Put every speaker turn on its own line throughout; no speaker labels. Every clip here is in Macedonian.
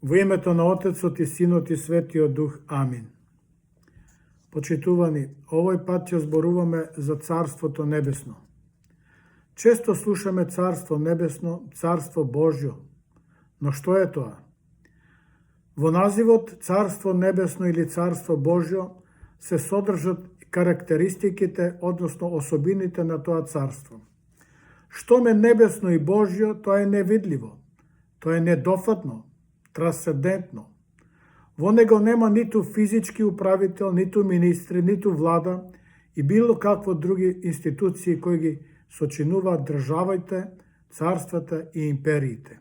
Во името на Отецот и Синот и Светиот Дух. Амин. Почитувани, овој пат ќе зборуваме за Царството Небесно. Често слушаме Царство Небесно, Царство Божјо. Но што е тоа? Во називот Царство Небесно или Царство Божјо се содржат карактеристиките, односно особините на тоа царство. Што ме небесно и Божјо, тоа е невидливо, тоа е недофатно, трансцендентно. Во него нема ниту физички управител, ниту министри, ниту влада и било какво други институции кои ги сочинуваат државите, царствата и империите.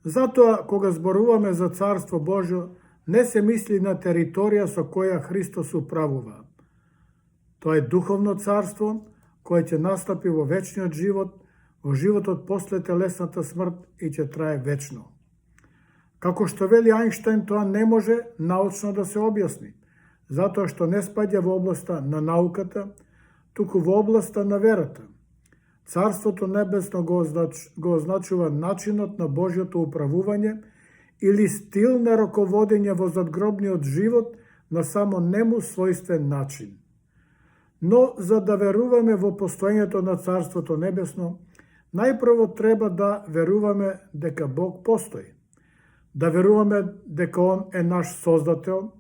Затоа, кога зборуваме за Царство Божјо, не се мисли на територија со која Христос управува. Тоа е духовно царство, кое ќе настапи во вечниот живот, во животот после телесната смрт и ќе трае вечно. Како што вели Ајнштајн, тоа не може научно да се објасни, затоа што не спаѓа во областа на науката, туку во областа на верата. Царството Небесно го означува начинот на Божјото управување или стил на раководење во задгробниот живот на само нему својствен начин. Но за да веруваме во постоењето на Царството Небесно, најпрво треба да веруваме дека Бог постои, да веруваме дека Он е наш Создател,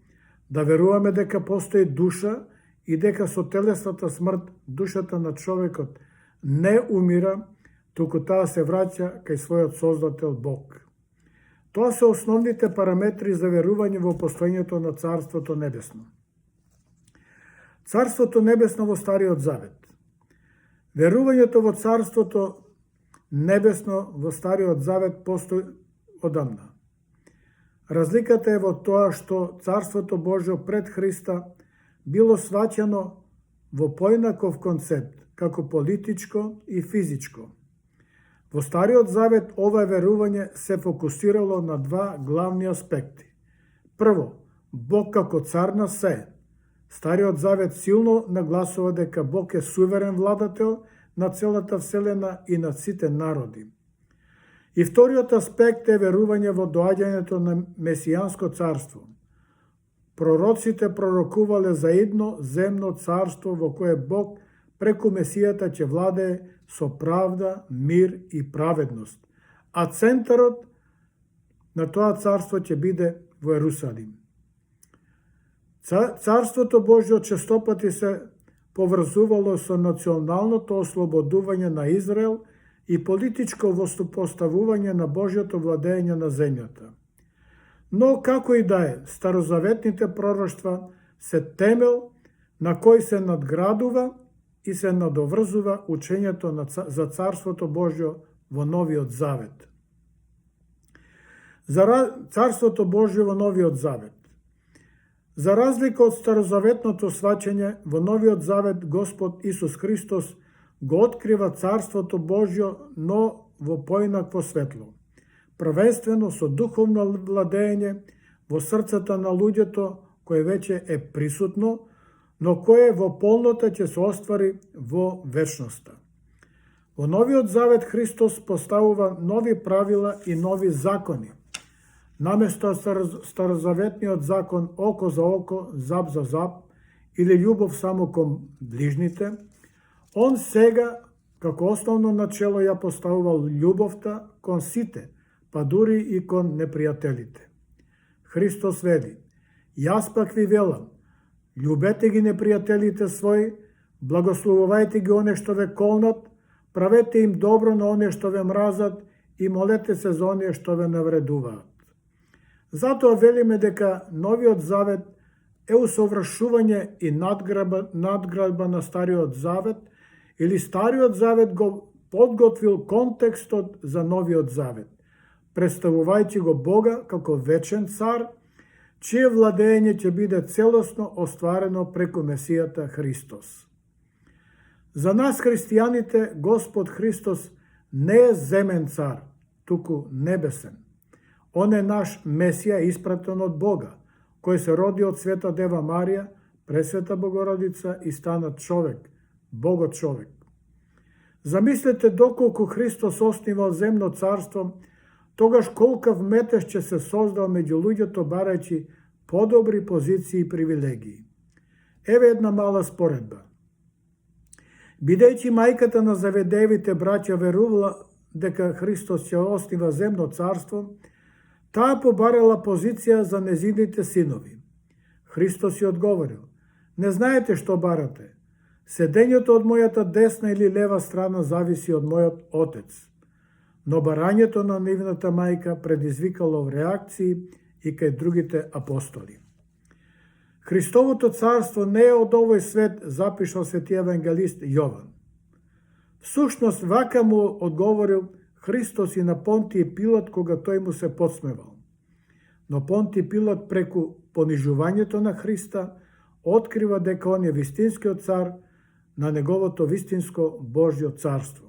да веруваме дека постои душа и дека со телесната смрт душата на човекот не умира, туку таа се враќа кај својот Создател Бог. Тоа се основните параметри за верување во постоењето на Царството Небесно. Царството Небесно во Стариот Завет. Верувањето во Царството Небесно во Стариот Завет постои одамна. Разликата е во тоа што Царството Божјо пред Христа било сваќано во поинаков концепт, како политичко и физичко. Во Стариот Завет ова верување се фокусирало на два главни аспекти. Прво, Бог како цар на се. Стариот Завет силно нагласува дека Бог е суверен владател на целата вселена и на сите народи. И вториот аспект е верување во доаѓањето на Месијанско царство. Пророците пророкувале за едно земно царство во кое Бог преку Месијата ќе владее со правда, мир и праведност, а центарот на тоа царство ќе биде во Ерусалим. Царството Божјо честопати се поврзувало со националното ослободување на Израел и политичко воспоставување на Божјото владење на земјата. Но како и да е, старозаветните пророштва се темел на кој се надградува и се надоврзува учењето за Царството Божјо во Новиот Завет. За Царството Божјо во Новиот Завет. За разлика од старозаветното сваќање, во Новиот Завет Господ Исус Христос го открива Царството Божјо, но во поинакво светло. Првенствено со духовно владење во срцата на луѓето, кое веќе е присутно, но кое во полнота ќе се оствари во вечноста. Во Новиот Завет Христос поставува нови правила и нови закони. Наместо старозаветниот закон око за око, зап за зап или љубов само кон ближните, Он сега, како основно начело, ја поставува љубовта кон сите, па дури и кон непријателите. Христос вели: Јас пак ви велам, љубете ги непријателите своји, благословувајте ги оние што ве колнат, правете им добро на оние што ве мразат и молете се за оние што ве навредуваат. Затоа велиме дека Новиот Завет е усовршување и надградба на Стариот Завет, или Стариот Завет го подготвил контекстот за Новиот Завет, представувајќи го Бога како вечен цар, чие владење ќе биде целосно остварено преку Месијата Христос. За нас христијаните Господ Христос не е земен цар, туку небесен. Он е наш Месија испратен од Бога, кој се роди од Света Дева Марија, Пресвета Богородица и стана човек, Богот човек. Замислете доколку Христос основал земно царство, тогаш колкав метеж ќе се создал меѓу луѓето барајќи подобри позиции и привилегии. Еве една мала споредба. Бидејќи мајката на Заведеевите браќа верувала дека Христос ќе оснива земно царство, таа побарала позиција за незините синови. Христос ја одговорил: не знаете што барате. Седењето од мојата десна или лева страна зависи од мојот Отец. Но барањето на нивната мајка предизвикало реакции и кај другите апостоли. Христовото царство не е од овој свет, запишал свети евангелист Јован. Всушност, вака му одговорил Христос и на Понтиј Пилат кога тој му се подсмевал. Но Понтиј Пилат преку понижувањето на Христа открива дека он е вистинскиот цар на неговото вистинско Божјо царство.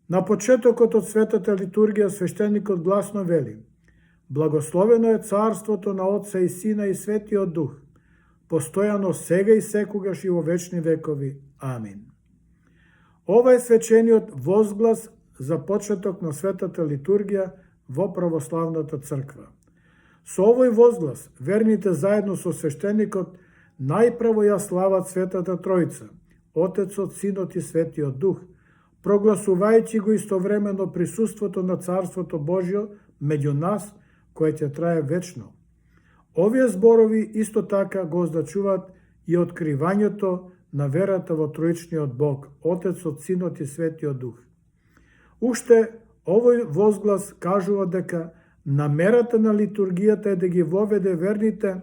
На почетокот од светата литургија свештеникот гласно вели: благословено е царството на Отца и Сина и Светиот Дух, постојано сега и секогаш и во вечни векови. Амин. Ова е свечениот возглас за почеток на светата литургија во православната црква. Со овој возглас, верните заедно со свештеникот најпрво ја слават Светата Тројца, Отецот, Синот и Светиот Дух, прогласувајќи го истовремено присуството на Царството Божјо меѓу нас, кое ќе трае вечно. Овие зборови исто така го означуваат и откривањето на верата во Троичниот Бог, Отецот, Синот и Светиот Дух. Уште овој возглас кажува дека намерата на литургијата е да ги воведе верните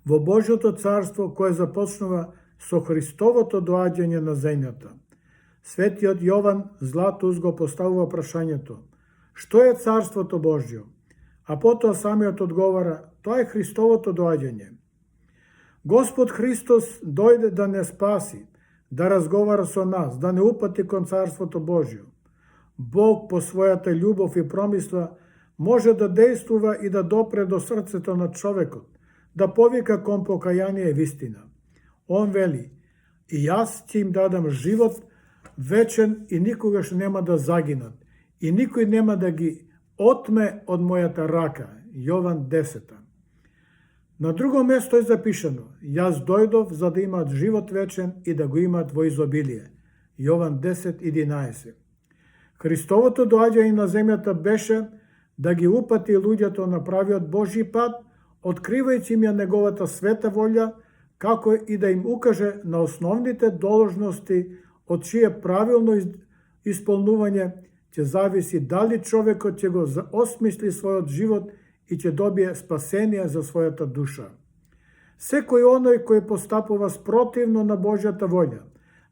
во Божјото царство кое започнува со Христовото доаѓање на земјата. Светиот Јован Златус го поставува прашањето: што е царството Божјо? А потоа самиот одговара: тоа е Христовото доаѓање. Господ Христос дојде да не спаси, да разговара со нас, да не упати кон царството Божјо. Бог по својата љубов и промисла може да действува и да допре до срцето на човекот, да повика кон покаяние и вистина. Он вели: и јас ќе им дадам живот вечен и никогаш нема да загинат, и никој нема да ги отме од мојата рака. Јован 10. На друго место е запишано: јас дојдов за да имаат живот вечен и да го имаат во изобилие. Јован 10:11. Христовото доаѓање на земјата беше да ги упати луѓето на правиот Божји пат, откривајќи им ја неговата света волја, како и да им укаже на основните должности од чие правилно исполнување ќе зависи дали човекот ќе го осмисли својот живот и ќе добие спасение за својата душа. Секој оној кој постапува спротивно на Божјата волја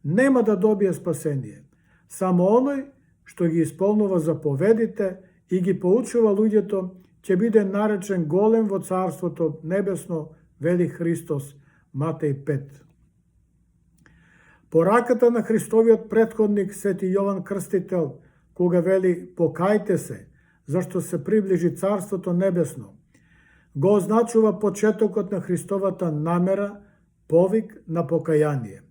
нема да добие спасение. Само оној што ги исполнува заповедите и ги поучува луѓето ќе биде наречен голем во Царството небесно, вели Христос, Матеј 5. Пораката на Христовиот претходник Свети Јован Крстител, кога вели покајте се, зашто се приближи Царството небесно, го означува почетокот на Христовата намера, повик на покаяние.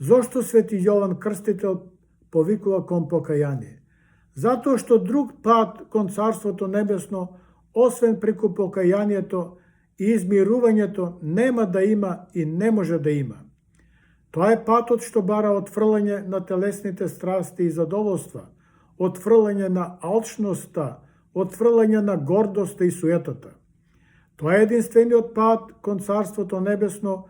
Зошто Свети Јован Крстител повикува кон покаяние? Затоа што друг пат кон Царството небесно, освен преку покајанието и измирувањето, нема да има и не може да има. Тоа е патот што бара отфрлање на телесните страсти и задоволства, отфрлање на алчноста, отфрлање на гордоста и суетата. Тоа е единствениот пат кон Царството небесно,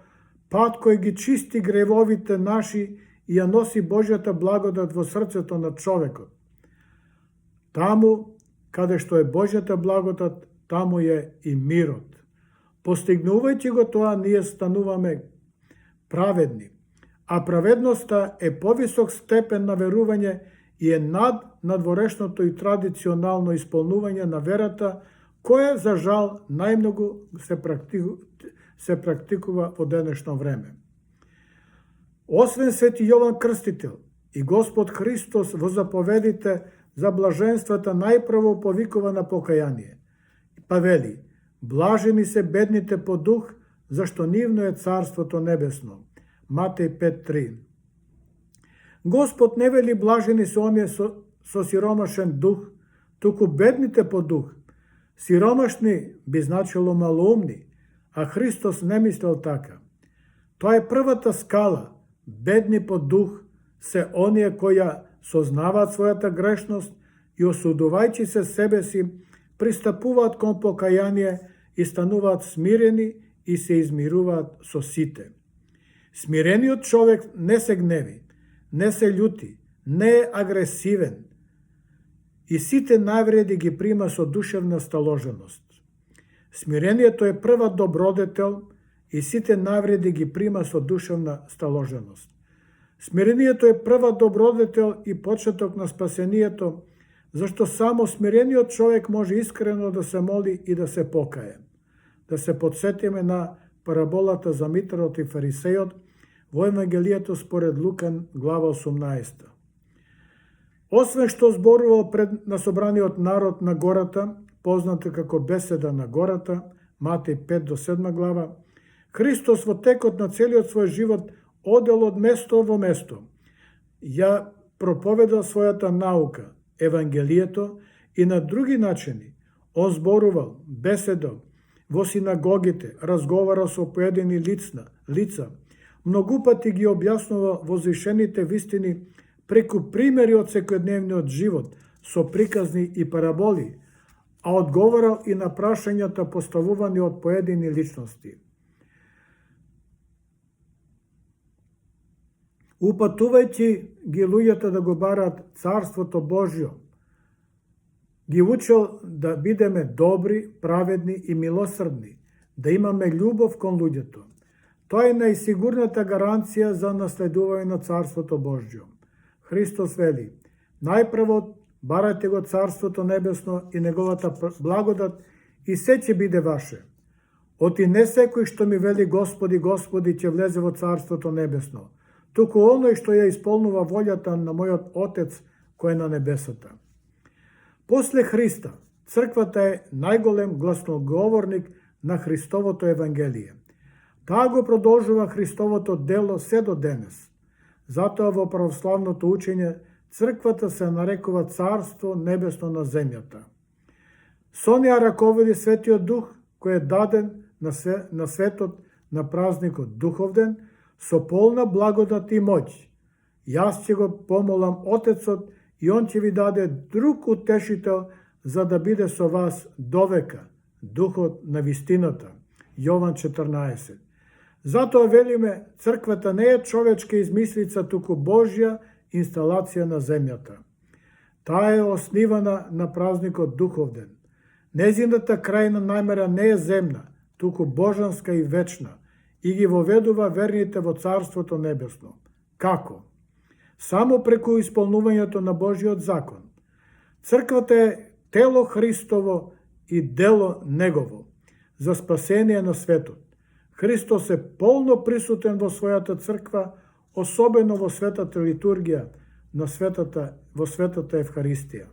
пат кој ги чисти гревовите наши и ја носи Божјата благодат во срцето на човекот. Таму, каде што е Божјата благодат, таму е и мирот. Постигнувајќи го тоа, ние стануваме праведни, а праведноста е повисок степен на верување и е над надворешното и традиционално исполнување на верата, кое, за жал, најмногу се практикува во денешно време. Освен Свети Јован Крстител и Господ Христос во заповедите за блаженствата најпрво повикува на покаяние. Па вели: блажени се бедните по дух, зашто нивно е Царството небесно. Матеј 5:3. Господ не вели блажени се оние со сиромашен дух, туку бедните по дух. Сиромашни би значило малоумни, а Христос не мислел така. Тоа е првата скала. Бедни по дух се оние кои сознаваат својата грешност и осудувајќи се себе си, пристапуваат кон покаяние и стануваат смирени и се измируваат со сите. Смирениот човек не се гневи, не се љути, не е агресивен и сите навреди ги прима со душевна сталоженост. Смирението е прва добродетел и сите навреди ги прима со душевна сталоженост. Смирението е прва добродетел и почеток на спасението, зашто само смирениот човек може искрено да се моли и да се покае. Да се подсетиме на параболата за Митрот и Фарисејот во Евангелието според Лукан, глава 18. Освен што зборувал пред насобраниот народ на гората, позната како беседа на гората, Матеј 5 до 7 глава, Христос во текот на целиот свој живот одел од место во место. Ја проповедал својата наука, Евангелието, и на други начини. Он зборувал, беседал во синагогите, разговара со поедини лица, многу пати ги објаснува возвишените вистини преку примери од секојдневниот живот, со приказни и параболи, а одговорал и на прашањата поставувани од поедини личности. Упатувајќи ги луѓето да го бараат Царството Божјо, ги учел да бидеме добри, праведни и милосрдни, да имаме љубов кон луѓето. Тоа е најсигурната гаранција за наследување на Царството Божјо. Христос вели, најпрво барајте го Царството Небесно и неговата благодат и се ќе биде ваше. Оти не секој што ми вели Господи, Господи, ќе влезе во Царството Небесно, туку оној што ја исполнува волјата на мојот Отец кој е на небесата. После Христа, црквата е најголем гласноговорник на Христовото Евангелие. Таа го продолжува Христовото дело се до денес. Затоа во православното учење црквата се нарекува Царство Небесно на земјата. Со неа раководи Светиот Дух, кој е даден на светот на празникот Духовден, со полна благодат и моќ. Јас ќе го помолам Отецот и Он ќе ви даде друг утешител за да биде со вас довека, Духот на вистината. Јован 14. Затоа велиме, црквата не е човечка измислица, туку Божја инсталација на земјата. Таа е основана на празникот Духовден. Незината крајна намера не е земна, туку божанска и вечна, и ги воведува верните во Царството Небесно. Како? Само преку исполнувањето на Божиот закон. Црквата е тело Христово и дело Негово за спасение на светот. Христос е полно присутен во својата црква, особено во светата литургија, во светата Евхаристија.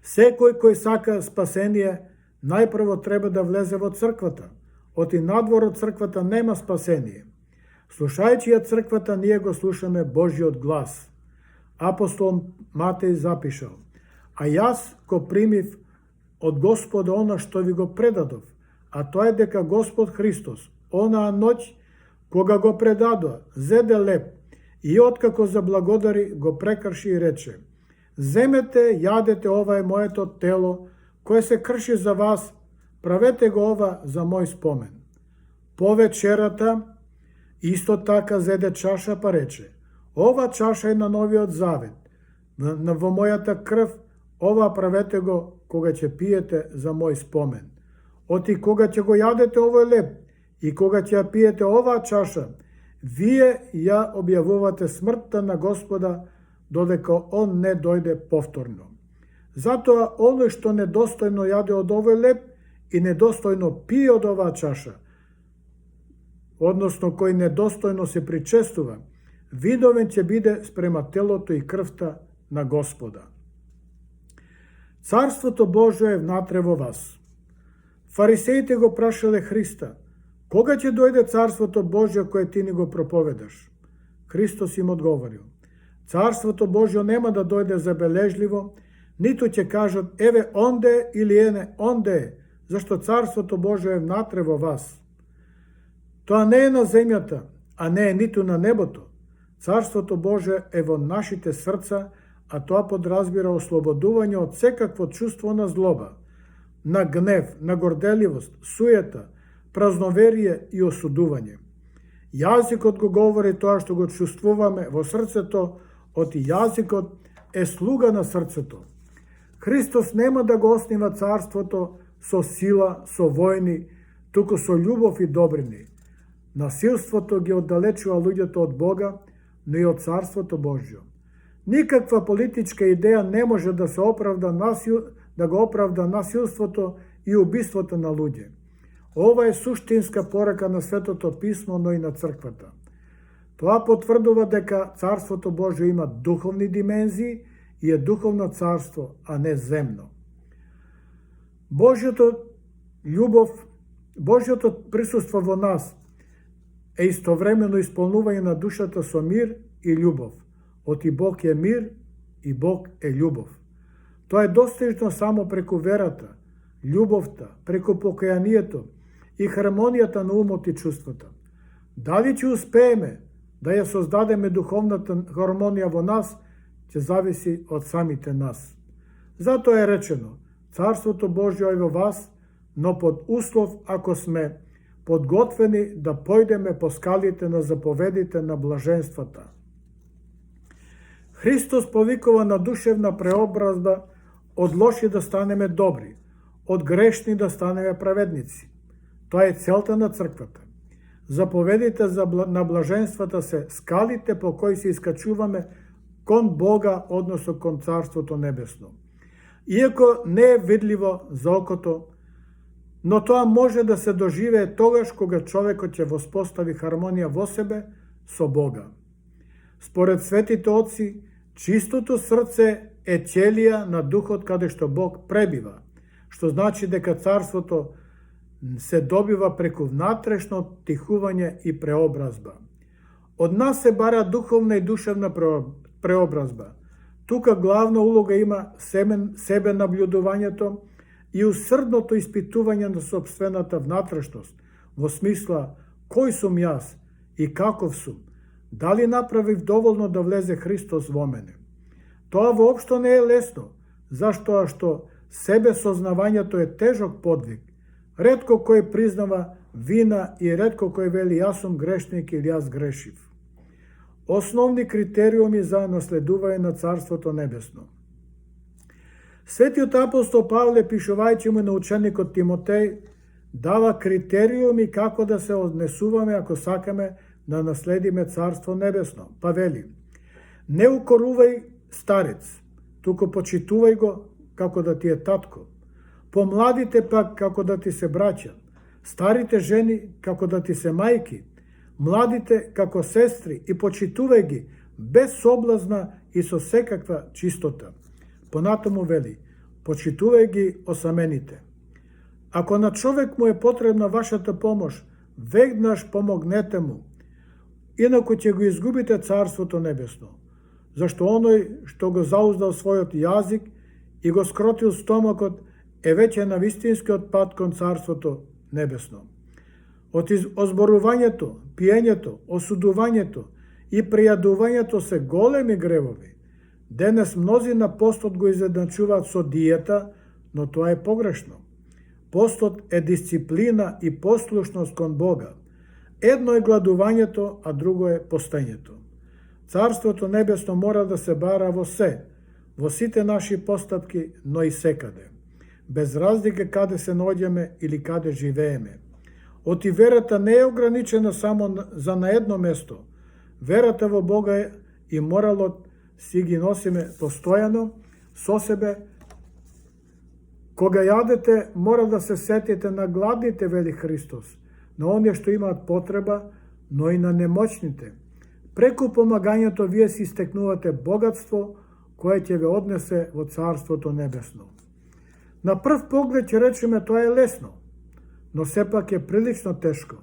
Секој кој сака спасение, најпрво треба да влезе во црквата. Оти надвор од црквата нема спасение. Слушајќи ја црквата, ние го слушаме Божиот глас. Апостол Матеј запишал, а јас го примив од Господа она што ви го предадов, а тоа е дека Господ Христос, онаа ноќ, кога го предадоа, зеде леп и откако заблагодари, го прекрши и рече, земете, јадете, ова е моето тело, кое се крши за вас, правете го ова за мој спомен. По вечерата, исто така зеде чаша па рече, ова чаша е на новиот завет, во мојата крв, ова правете го кога ќе пиете за мој спомен. Оти кога ќе го јадете овој леп и кога ќе ја пиете оваа чаша, вие ја објавувате смртта на Господа, додека Он не дојде повторно. Затоа, оној што недостојно јаде од овој леп и недостојно пие од оваа чаша, односно кој недостојно се причестува, видовен ќе биде спрема телото и крвта на Господа. Царството Божие е внатре во вас. Фарисеите го прашале Христа, кога ќе дојде Царството Божие кое ти ни го проповедаш? Христос им одговорил, Царството Божие нема да дојде забележливо, ниту ќе кажат еве онде или ене онде, зашто Царството Божие е внатре во вас. Тоа не е на земјата, а не е ниту на небото. Царството Божие е во нашите срца, а тоа подразбира ослободување од секакво чувство на злоба, на гнев, на горделивост, суета, празноверие и осудување. Јазикот го говори тоа што го чувствуваме во срцето, оти јазикот е слуга на срцето. Христос нема да го оснива царството со сила, со војни, туку со љубов и добрини. Насилството ги оддалечува луѓето од Бога, но и од Царството Божјо. Никаква политичка идеја не може да се оправда насилството и убиството на луѓе. Ова е суштинска порака на Светото Писмо, но и на црквата. Тоа потврдува дека Царството Божјо има духовни димензии и е духовно царство, а не земно. Божјото присуство во нас е истовремено исполнување на душата со мир и љубов. Оти Бог е мир и Бог е љубов. Тоа е достижно само преку верата, љубовта, преку покајанието и хармонијата на умот и чувствата. Дали ќе успееме да ја создадеме духовната хармонија во нас, ќе зависи од самите нас. Затоа е речено, Царството Божјо е во вас, но под услов ако сме подготвени да појдеме по скалите на заповедите на блаженствата. Христос повикува на душевна преобразба од лоши да станеме добри, од грешни да станеме праведници. Тоа е целта на црквата. Заповедите на блаженствата се скалите по кои се искачуваме кон Бога, односно кон Царството Небесно. Иако не е видливо за окото, но тоа може да се доживее тогаш кога човекот ќе воспостави хармонија во себе со Бога. Според светите отци, чистото срце е ќелија на духот каде што Бог пребива, што значи дека царството се добива преку внатрешно тихување и преобразба. Од нас се бара духовна и душевна преобразба. Тука главна улога има себе наблюдувањето и усрдното испитување на собствената внатрешност, во смисла кој сум јас и каков сум, дали направив доволно да влезе Христос во мене. Тоа воопшто не е лесно, заштоа што себе сознавањето е тежок подвиг. Ретко кој признава вина и ретко кој вели јас сум грешник или јас грешив. Основни критериуми за наследување на Царството Небесно. Светиот апостол Павле, пишувајќи му на ученикот Тимотеј, дава критериуми како да се однесуваме ако сакаме да наследиме Царство Небесно. Па вели: не укорувај старец, туку почитувај го како да ти е татко. Помладите пак како да ти се браќа, старите жени како да ти се мајки, младите како сестри и почитувај ги без соблазна и со секаква чистота. Понатаму вели: почитувај ги осамените. Ако на човек му е потребна вашата помош, веднаш помогнете му, инаку ќе го изгубите Царството Небесно, зашто оној што го зауздал својот јазик и го скротил стомакот е веќе на вистинскиот пат кон Царството Небесно. Од озборувањето, пиењето, осудувањето и пријадувањето се големи гревови. Денес мнози на постот го изедначуваат со диета, но тоа е погрешно. Постот е дисциплина и послушност кон Бога. Едно е гладувањето, а друго е постењето. Царството Небесно мора да се бара во сите наши постапки, но и секаде. Без разлика каде се наоѓаме или каде живееме. Оти верата не е ограничена само за на едно место. Верата во Бога е и моралот си ги носиме постојано со себе. Кога јадете, мора да се сетите на гладните, вели Христос, на оние што имаат потреба, но и на немоćните. Преку помагањето вие си стекнувате богатство кое ќе ве однесе во Царството Небесно. На прв поглед ќе речеме тоа е лесно, но сепак е прилично тешко.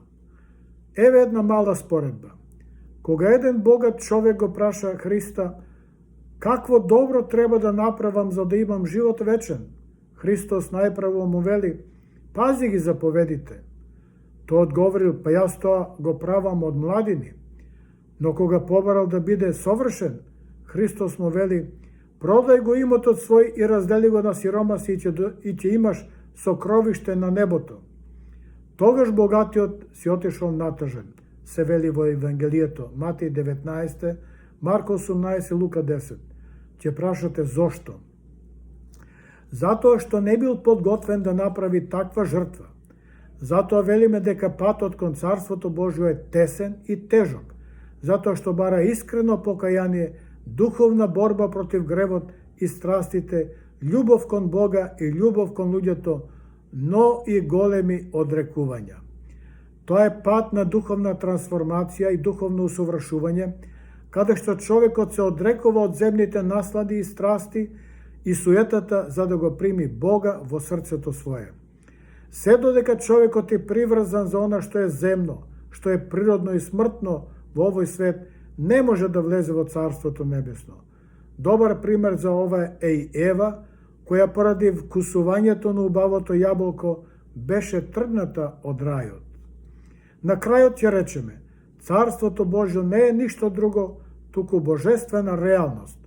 Еве една мала споредба. Кога еден богат човек го праша Христа Какво добро треба да направам за да имам живот вечен? Христос најпрво му вели, пази ги заповедите. Тој одговорил, па јас тоа го правам од младини. Но кога побарал да биде совршен, Христос му вели, продај го имотот свој и раздели го на сиромаси и ќе имаш сокровиште на небото. Тогаш богатиот си отишол натажен, се вели во Евангелието, Матеј 19, Марко 18, Лука 10. Ќе прашате зошто? Затоа што не бил подготвен да направи таква жртва. Затоа велиме дека патот кон Царството Божјо е тесен и тежок, затоа што бара искрено покаяние, духовна борба против гревот и страстите, љубов кон Бога и љубов кон луѓето, но и големи одрекувања. Тоа е пат на духовна трансформација и духовно усовршување, каде што човекот се одрекува од земните наслади и страсти и суетата за да го прими Бога во срцето свое. Се додека човекот е приврзан за она што е земно, што е природно и смртно во овој свет, не може да влезе во Царството Небесно. Добар пример за ова е и Ева, која поради вкусувањето на убавото јаболко беше тргната од рајот. На крајот ќе речеме, Царството Божјо не е ништо друго, туку божествена реалност.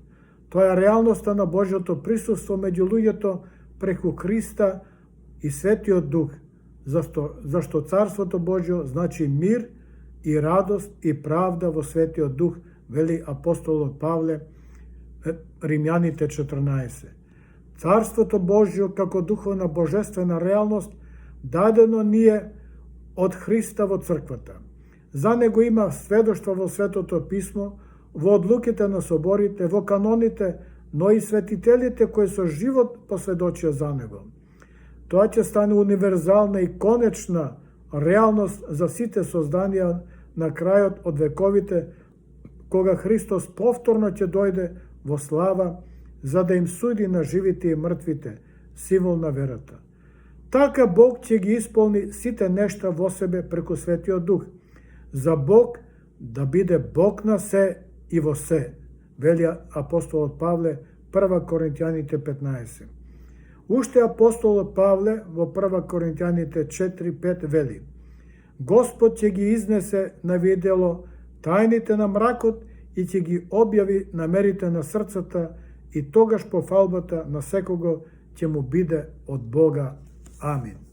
Тоа е реалноста на Божјото присуство меѓу луѓето преку Христа и Светиот Дух, зашто Царството Божјо значи мир и радост и правда во Светиот Дух, вели апостолот Павле, Римјаните 14. Царството Божјо како духовна божествена реалност дадено ни е од Христа во црквата. За него има сведоштво во Светото Писмо, во одлуките на соборите, во каноните, но и светителите кои со живот посведочија за него. Тоа ќе стане универзална и конечна реалност за сите созданија на крајот од вековите, кога Христос повторно ќе дојде во слава, за да им суди на живите и мртвите, символ на верата. Така Бог ќе ги исполни сите нешта во себе преку Светиот Дух. За Бог да биде Бог на се и во се, вели апостолот Павле, 1 Коринтијаните 15. Уште апостолот Павле во 1 Коринтијаните 4:5 вели: Господ ќе ги изнесе на видело тајните на мракот и ќе ги објави намерите на срцата, и тогаш пофалбата на секого ќе му биде од Бога. Амин.